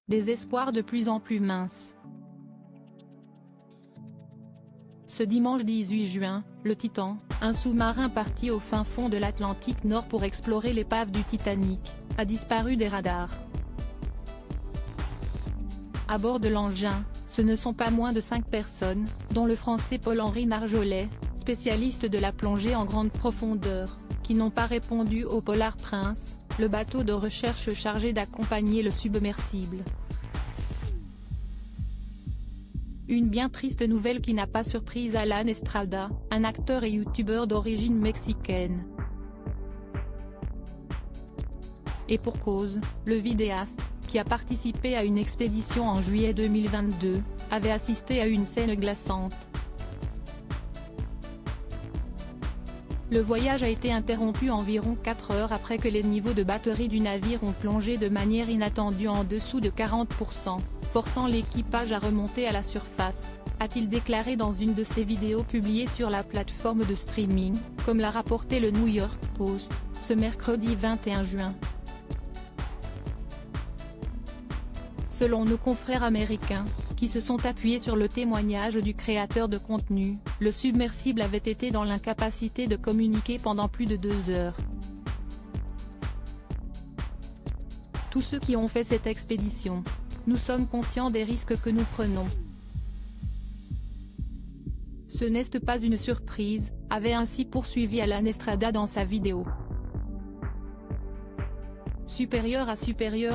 des espoirs de plus en plus minces. Ce dimanche 18 juin, le Titan, un sous-marin parti au fin fond de l'Atlantique Nord pour explorer l'épave du Titanic, a disparu des radars. À bord de l'engin, ce ne sont pas moins de 5 personnes, dont le Français Paul-Henri Narjolet, spécialiste de la plongée en grande profondeur, qui n'ont pas répondu au Polar Prince, le bateau de recherche chargé d'accompagner le submersible. Une bien triste nouvelle qui n'a pas surpris Alan Estrada, un acteur et youtubeur d'origine mexicaine. Et pour cause, le vidéaste, qui a participé à une expédition en juillet 2022, avait assisté à une scène glaçante. Le voyage a été interrompu environ 4 heures après que les niveaux de batterie du navire ont plongé de manière inattendue en dessous de 40%, forçant l'équipage à remonter à la surface, a-t-il déclaré dans une de ses vidéos publiées sur la plateforme de streaming, comme l'a rapporté le New York Post, ce mercredi 21 juin. Selon nos confrères américains, qui se sont appuyés sur le témoignage du créateur de contenu, le submersible avait été dans l'incapacité de communiquer pendant plus de 2 heures. Tous ceux qui ont fait cette expédition, nous sommes conscients des risques que nous prenons. Ce n'est pas une surprise, avait ainsi poursuivi Alan Estrada dans sa vidéo. Supérieur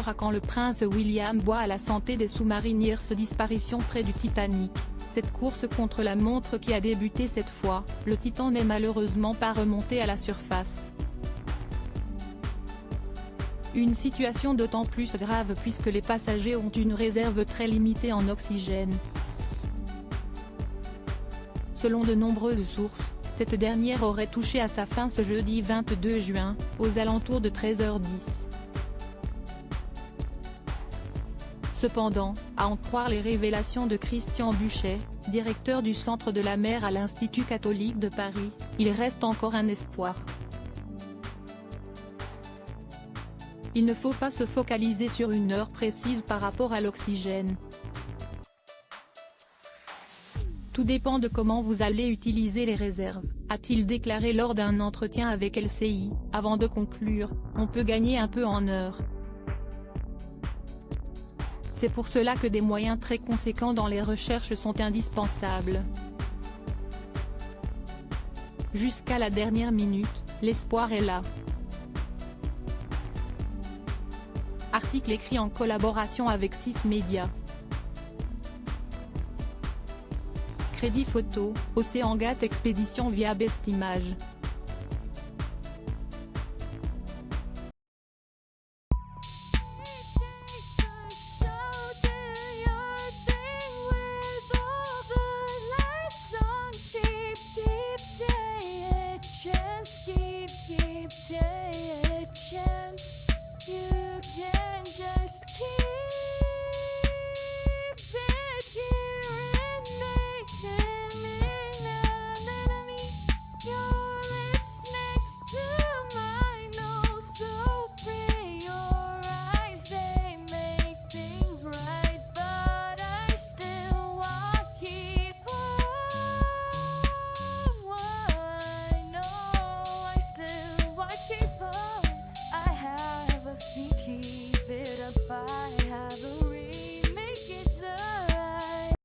à quand le prince William boit à la santé des sous-mariniers. Disparition près du Titanic. Cette course contre la montre qui a débuté cette fois, le Titan n'est malheureusement pas remonté à la surface. Une situation d'autant plus grave puisque les passagers ont une réserve très limitée en oxygène. Selon de nombreuses sources, cette dernière aurait touché à sa fin ce jeudi 22 juin, aux alentours de 13h10. Cependant, à en croire les révélations de Christian Buchet, directeur du Centre de la mer à l'Institut catholique de Paris, il reste encore un espoir. Il ne faut pas se focaliser sur une heure précise par rapport à l'oxygène. Tout dépend de comment vous allez utiliser les réserves, a-t-il déclaré lors d'un entretien avec LCI. Avant de conclure, on peut gagner un peu en heures. C'est pour cela que des moyens très conséquents dans les recherches sont indispensables. Jusqu'à la dernière minute, l'espoir est là. Article écrit en collaboration avec 6 médias. Crédit photo, Océangate Expédition via Bestimage.